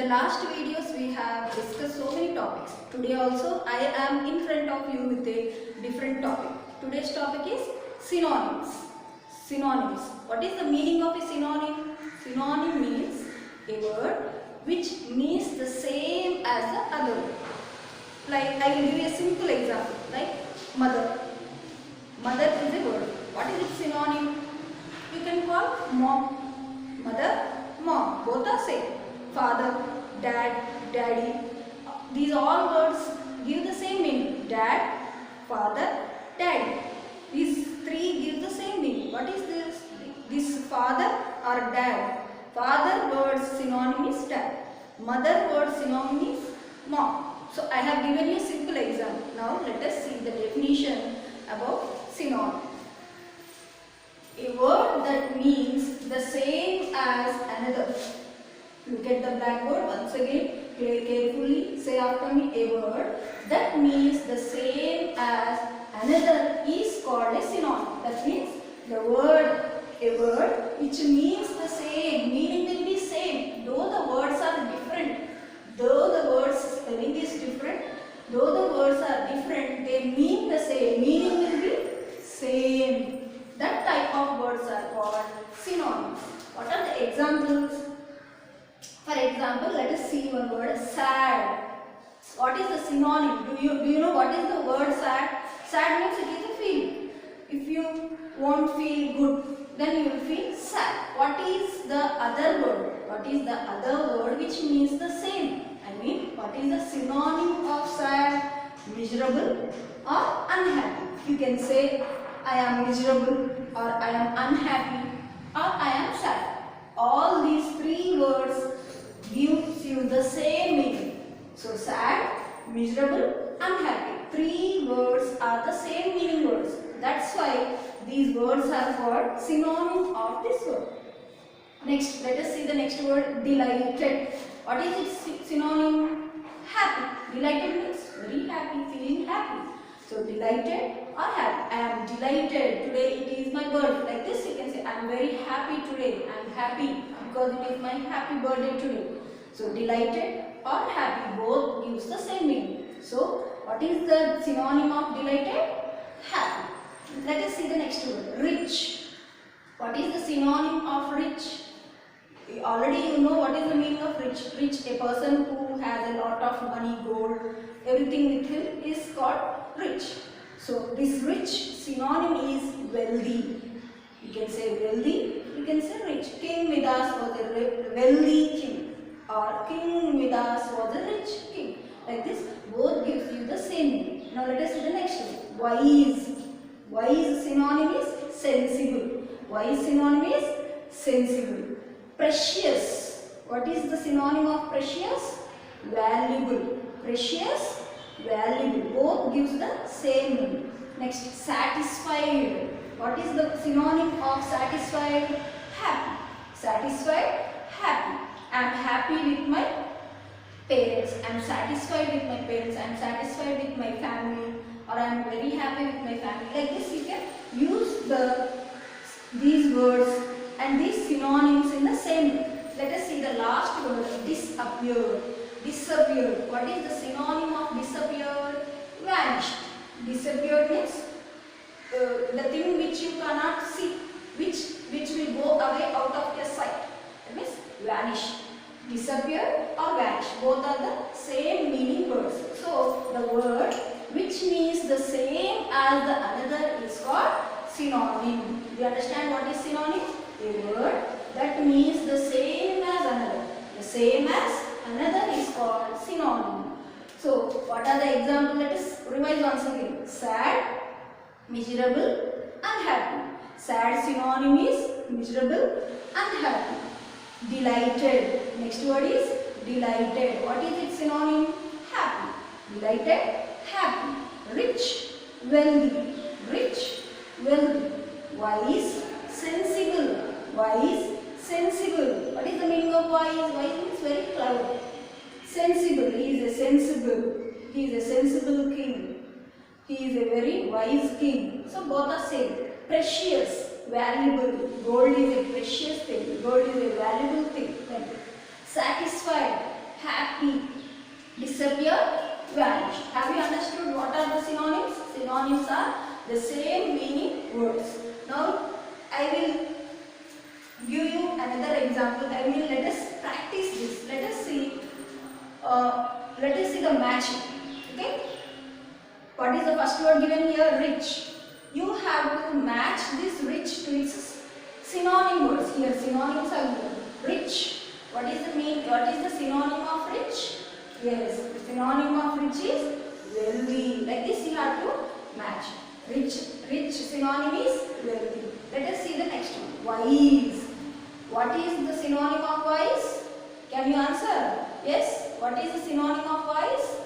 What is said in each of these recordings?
last videos we have discussed so many topics. Today also I am in front of you with a different topic. Today's topic is synonyms. Synonyms. What is the meaning of a synonym? Synonym means a word which means the same as the other word. Like I will give you a simple example like mother. Mother is a word. What is its synonym? You can call mom. Mother, mom. Both are same. Father, dad, daddy. These all words give the same meaning. Dad, father, daddy. These three give the same meaning. What is this? This father or dad. Father word synonym is dad. Mother word synonym is mom. So I have given you a simple example. Now let us see the definition about synonym. A word that means the same as another. Look at the blackboard once again. Carefully say after me. A word that means the same as another is called a synonym. That means a word which means the same, meaning will be same. Though the words are different, though the words spelling is different, though the words are different, they mean the same. Meaning will be same. That type of words are called synonyms. What are the examples? For example, let us see one word sad. What is the synonym? Do you know what is the word sad? Sad means it is a feeling. If you won't feel good, then you will feel sad. What is the other word? What is the other word which means the same? I mean, what is the synonym of sad? Miserable or unhappy. You can say I am miserable or I am unhappy or I am sad. All these three words gives you the same meaning. So sad, miserable, unhappy. Three words are the same meaning words. That's why these words are called synonym of this word. Next, let us see the next word, delighted. What is its synonym? Happy. Delighted means very happy, feeling happy. So delighted or happy. I am delighted. Today it is my birthday. Like this you can say I am very happy today. I am happy because it is my happy birthday today. So delighted or happy both gives the same meaning. So what is the synonym of delighted? Happy. Let us see the next word, rich. What is the synonym of rich? Already you know what is the meaning of rich. Rich, a person who has a lot of money, gold, everything with him is called rich. So this rich synonym is wealthy. You can say wealthy, you can say rich. King Midas was a wealthy king or King Midas was a rich king. Like this, both gives you the same meaning. Now let us see the next one. Wise. Wise synonym is sensible. Wise synonym is sensible. Precious. What is the synonym of precious? Valuable. Precious, valuable. Both gives the same meaning. Next, satisfied. What is the synonym of satisfied? Happy. Satisfied, happy. I am happy with my parents. I am satisfied with my parents. I am satisfied with my family. Or I am very happy with my family. Like this you can use these words and these synonyms in the same way. Let us see the last word, disappeared. Disappeared. What is the synonym of disappeared? Vanished. Disappeared means the thing which you cannot see, which will go away out of your sight. That means vanish. Disappear or vanish. Both are the same meaning words. So the word which means the same as the another is called synonym. Do you understand what is synonym? A word that means the same as another. The same as another is called synonym. So what are the examples? Let us revise once again. Sad, miserable, unhappy. Sad synonym is miserable, unhappy. Delighted. Next word is delighted. What is its synonym? Happy. Delighted, happy. Rich, wealthy. Rich, wealthy. Wise, sensible. Wise, sensible. What is the meaning of wise? Wise means very clever. Sensible. He is a sensible. He is a sensible king. He is a very wise king. So both are same. Precious, valuable. Gold is a precious thing. Gold is a valuable thing. Satisfied, happy, disappeared, vanished. Have you understood what are the synonyms? Synonyms are the same meaning words. Now I will give you another example. I will let us practice this. Let us see the matching. Okay. What is the first word given here? Rich. You have to match this rich to its synonym words. Here synonyms are given. Rich. What is the synonym of rich? Yes, the synonym of rich is wealthy. Like this you have to match. Rich synonym is wealthy. Let us see the next one. Wise. What is the synonym of wise? Can you answer? Yes. What is the synonym of wise?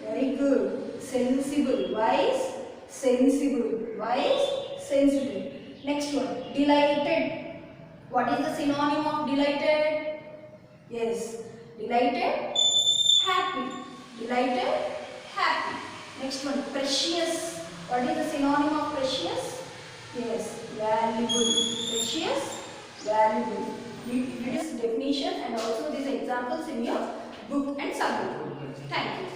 Very good. Sensible. Wise, sensible. Wise, sensible. Next one. Delighted. What is the synonym of delighted? Yes. Delighted, happy. Delighted, happy. Next one. Precious. What is the synonym of precious? Yes. Valuable. Precious, valuable. Read this definition and also these examples in your book and submit. Thank you.